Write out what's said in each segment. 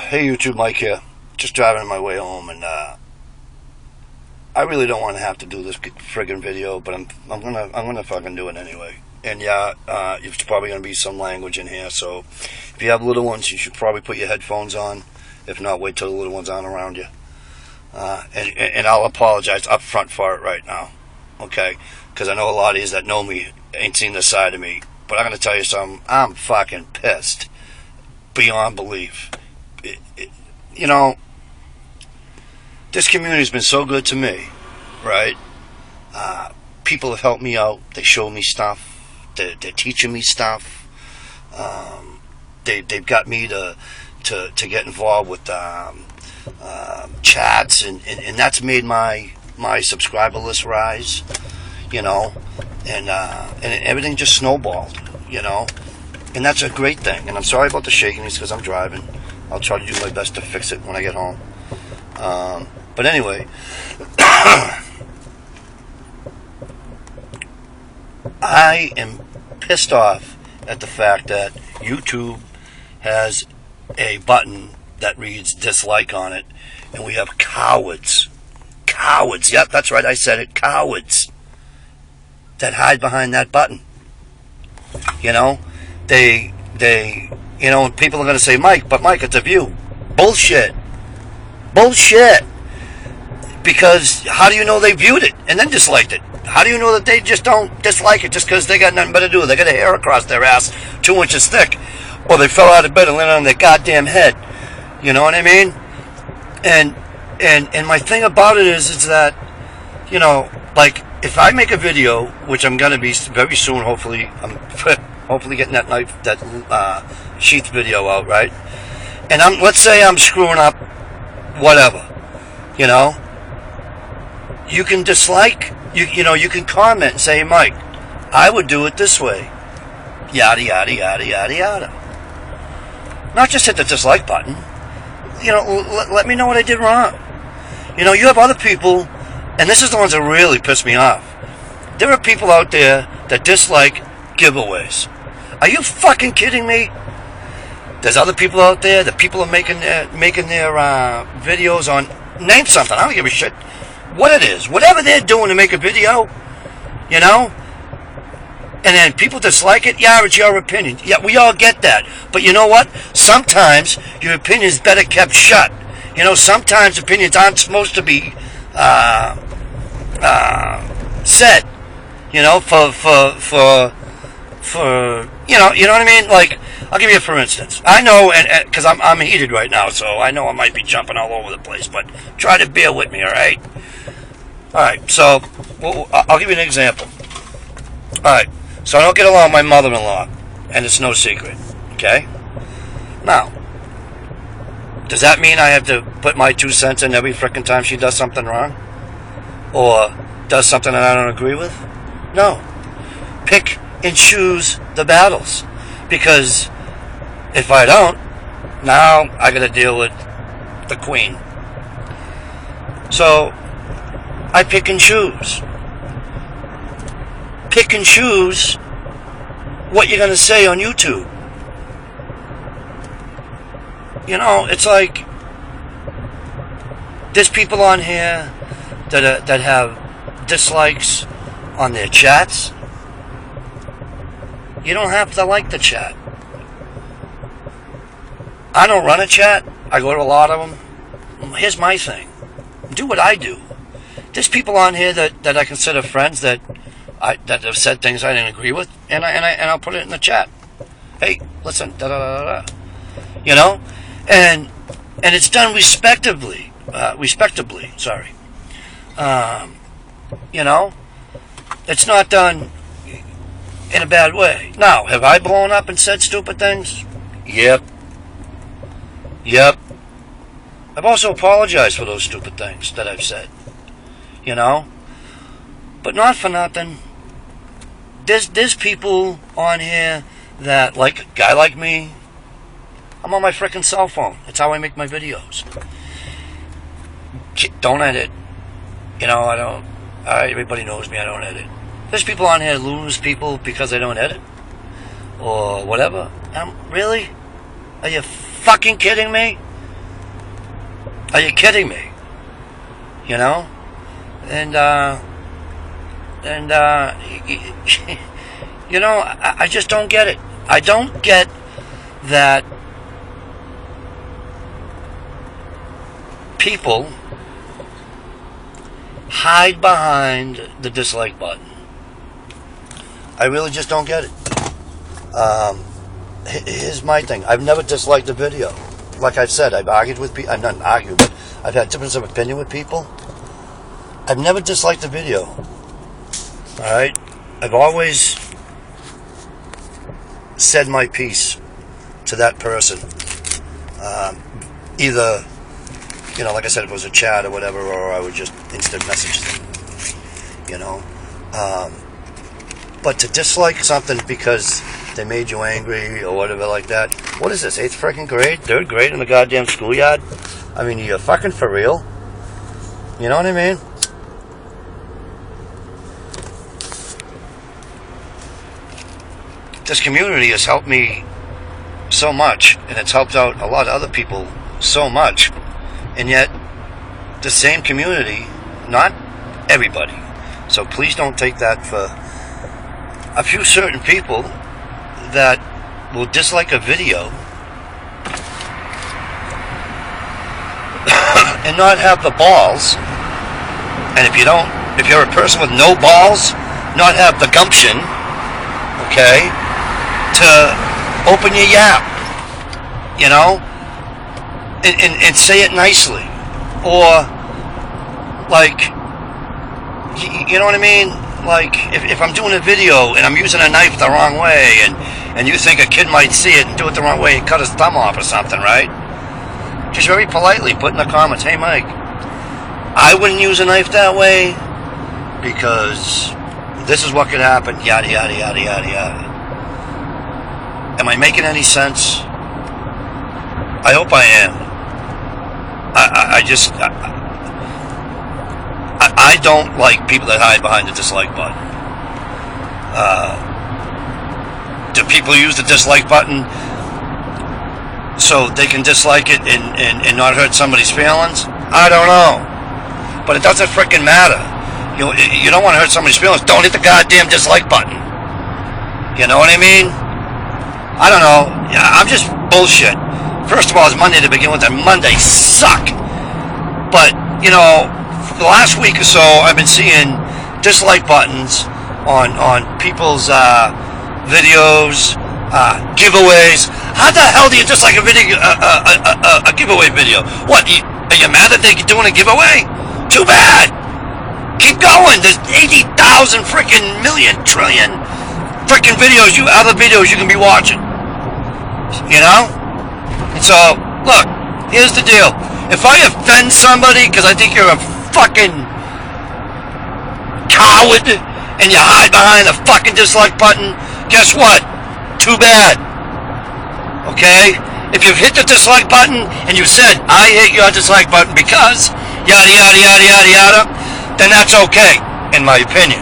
Hey YouTube, Mike here. Just driving on my way home, and I really don't want to have to do this friggin' video, but I'm gonna fucking do it anyway. And yeah, there's probably gonna be some language in here, so if you have little ones, you should probably put your headphones on. If not, wait till the little ones aren't around you. And I'll apologize up front for it right now, okay? Because I know a lot of you that know me ain't seen this side of me, but I'm gonna tell you something. I'm fucking pissed beyond belief. You know, this community's been so good to me, right? People have helped me out. They show me stuff. They're teaching me stuff. They've got me to get involved with chats, and that's made my subscriber list rise, you know, and everything just snowballed, you know, and that's a great thing. And I'm sorry about the shakiness because I'm driving. I'll try to do my best to fix it when I get home. But anyway, I am pissed off at the fact that YouTube has a button that reads dislike on it, and we have cowards, yep, that's right, I said it, cowards, that hide behind that button. You know, you know, people are going to say, Mike, it's a view. Bullshit. Because how do you know they viewed it and then disliked it? How do you know that they just don't dislike it just because they got nothing better to do? They got a hair across their ass 2 inches thick, or they fell out of bed and landed on their goddamn head. You know what I mean? And my thing about it is that, you know, like, if I make a video, which I'm going to be very soon, hopefully, I'm hopefully getting that sheath video out, right? And let's say I'm screwing up whatever, you know, you can dislike, you know, you can comment and say, Mike, I would do it this way, yada yada yada yada yada. Not just hit the dislike button, you know, let me know what I did wrong. You know, you have other people, and this is the ones that really piss me off. There are people out there that dislike giveaways. Are you fucking kidding me? There's other people out there that people are making their videos on. Name something. I don't give a shit what it is. Whatever they're doing to make a video, you know. And then people dislike it. Yeah, it's your opinion. Yeah, we all get that. But you know what? Sometimes your opinion is better kept shut. You know, sometimes opinions aren't supposed to be said. You know, for you know what I mean? Like, I'll give you a for instance. I know, and because I'm heated right now, so I know I might be jumping all over the place, but try to bear with me, all right? All right, so I'll give you an example. All right, so I don't get along with my mother-in-law, and it's no secret, okay? Now, does that mean I have to put my 2 cents in every frickin' time she does something wrong? Or does something that I don't agree with? No. Pick and choose the battles, because if I don't, now I got to deal with the queen. So I pick and choose what you're going to say on YouTube. You know, it's like there's people on here that have dislikes on their chats. You don't have to like the chat. I don't run a chat. I go to a lot of them. Here's my thing. Do what I do. There's people on here that I consider friends that have said things I didn't agree with, and I'll put it in the chat. Hey, listen, da da da da. You know, and it's done respectably. Sorry. You know, it's not done in a bad way. Now, have I blown up and said stupid things? Yep. I've also apologized for those stupid things that I've said. You know? But not for nothing. There's people on here that, like a guy like me, I'm on my frickin' cell phone. It's how I make my videos. Don't edit. You know, I don't. Everybody knows me, I don't edit. There's people on here lose people because they don't edit. Or whatever. Really? Are you fucking kidding me? Are you kidding me? You know? And you know, I just don't get it. I don't get that people hide behind the dislike button. I really just don't get it. Here's my thing. I've never disliked a video. Like I've said, I've argued with people. I've not argued, but I've had difference of opinion with people. I've never disliked a video. Alright? I've always said my piece to that person. Either, you know, like I said, if it was a chat or whatever, or I would just instant message them. You know? But to dislike something because they made you angry or whatever like that. What is this, 8th freaking grade? 3rd grade in the goddamn schoolyard? I mean, you're fucking for real? You know what I mean? This community has helped me so much, and it's helped out a lot of other people so much, and yet the same community, not everybody, so please don't take that for a few certain people that will dislike a video and not have the balls, and if you're a person with no balls, not have the gumption, okay, to open your yap, you know, and say it nicely, or like, you know what I mean? Like, if I'm doing a video and I'm using a knife the wrong way, and you think a kid might see it and do it the wrong way and cut his thumb off or something, right? Just very politely put in the comments, hey Mike, I wouldn't use a knife that way because this is what could happen, yada yada yada yada yada. Am I making any sense? I hope I am. I don't like people that hide behind the dislike button. Do people use the dislike button so they can dislike it and not hurt somebody's feelings? I don't know. But it doesn't freaking matter. You don't want to hurt somebody's feelings. Don't hit the goddamn dislike button. You know what I mean? I don't know. I'm just bullshit. First of all, it's Monday to begin with, and Mondays suck. But, you know, for the last week or so, I've been seeing dislike buttons on people's videos, giveaways. How the hell do you dislike a video, a giveaway video? What, are you mad that they're doing a giveaway? Too bad. Keep going. There's 80,000 freaking million trillion freaking videos, other videos you can be watching. You know? And so, look, here's the deal. If I offend somebody because I think you're a fucking coward and you hide behind the fucking dislike button, guess what? Too bad. Okay? If you've hit the dislike button and you said, I hit your dislike button because yada yada yada yada yada, then that's okay, in my opinion.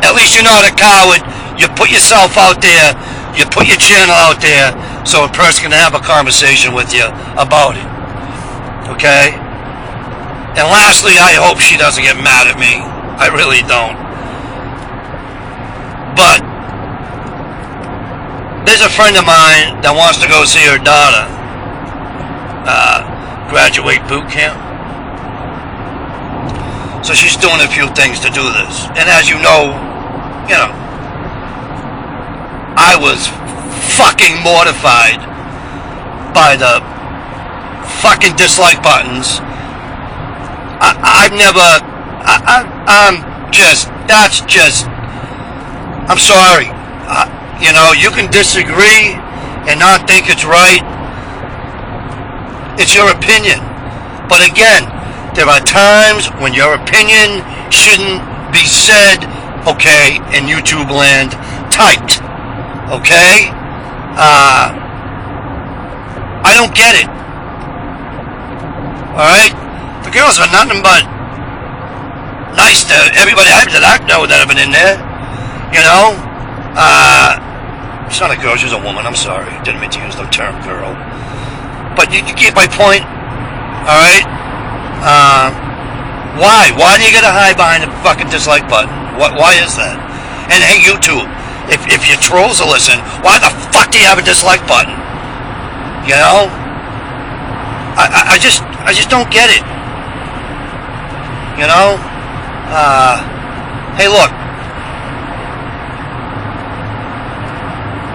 At least you're not a coward. You put yourself out there, you put your channel out there, so a person can have a conversation with you about it. Okay? And lastly, I hope she doesn't get mad at me. I really don't. But there's a friend of mine that wants to go see her daughter graduate boot camp. So she's doing a few things to do this. And as you know, I was fucking mortified by the fucking dislike buttons. I'm sorry. You can disagree and not think it's right. It's your opinion. But again, there are times when your opinion shouldn't be said, okay, in YouTube land, typed. Okay? I don't get it. Alright? The girls are nothing but nice to everybody that I know that have been in there. She's not a girl, she's a woman, I'm sorry. Didn't mean to use the term girl. But you get my point. Alright? Why? Why do you gotta hide behind the fucking dislike button? Why is that? And hey, YouTube, if your trolls are listening, why the fuck do you have a dislike button? You know? I just don't get it. You know? Hey, look.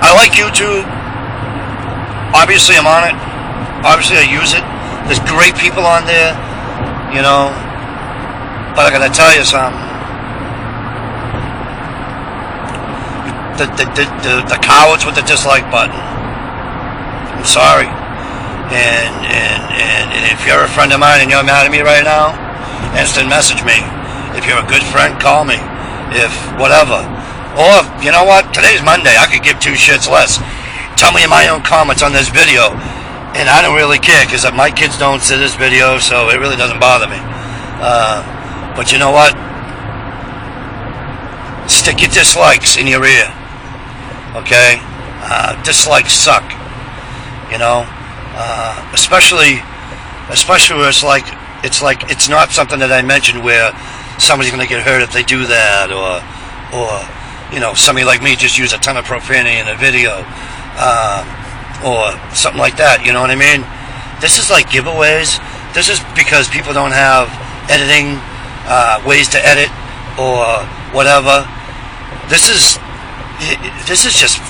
I like YouTube. Obviously, I'm on it. Obviously, I use it. There's great people on there. You know? But I gotta tell you something. The cowards with the dislike button. I'm sorry. And if you're a friend of mine and you're mad at me right now, instant message me. If you're a good friend, call me. If whatever. Or, you know what? Today's Monday. I could give two shits less. Tell me in my own comments on this video. And I don't really care because my kids don't see this video, so it really doesn't bother me. But you know what? Stick your dislikes in your ear. Okay? Dislikes suck. You know? Especially where it's not something that I mentioned where somebody's going to get hurt if they do that, or you know, somebody like me just use a ton of profanity in a video, or something like that. You know what I mean? This is like giveaways. This is because people don't have editing ways to edit or whatever. This is just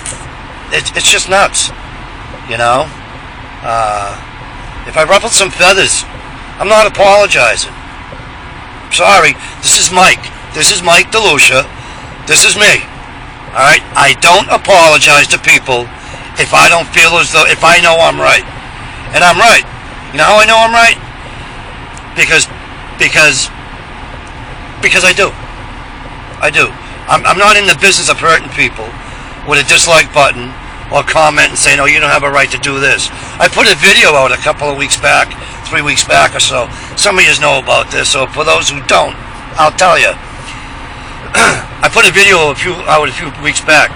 it's just nuts. You know? If I ruffled some feathers, I'm not apologizing. Sorry, this is Mike. This is Mike DeLucia. This is me. Alright? I don't apologize to people if I don't feel as though, if I know I'm right. And I'm right. You know how I know I'm right? Because I do. I do. I'm not in the business of hurting people with a dislike button or comment and saying, oh, you don't have a right to do this. I put a video out a couple of weeks back, 3 weeks back or so. Some of you know about this, so for those who don't, I'll tell you. I put a video out a few weeks back,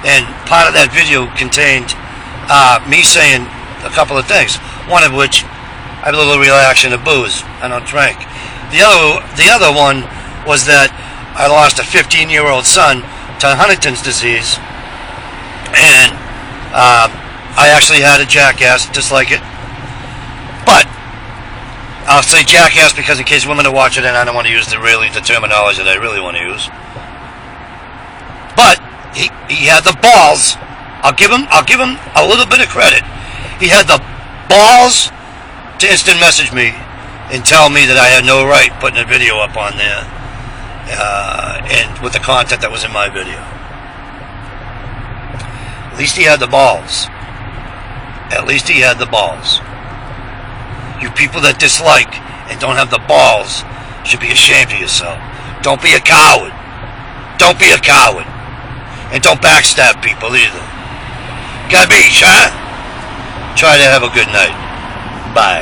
and part of that video contained me saying a couple of things. One of which, I have a little reaction to booze. I don't drink. The other one was that I lost a 15-year-old son to Huntington's disease, and I actually had a jackass, just like it. But I'll say jackass because in case women are watching it, I don't want to use the terminology that I really want to use. But he had the balls. I'll give him a little bit of credit. He had the balls to instant message me and tell me that I had no right putting a video up on there, and with the content that was in my video. At least he had the balls. At least he had the balls. You people that dislike and don't have the balls should be ashamed of yourself. Don't be a coward. Don't be a coward. And don't backstab people either. Gabish, huh? Try to have a good night. Bye.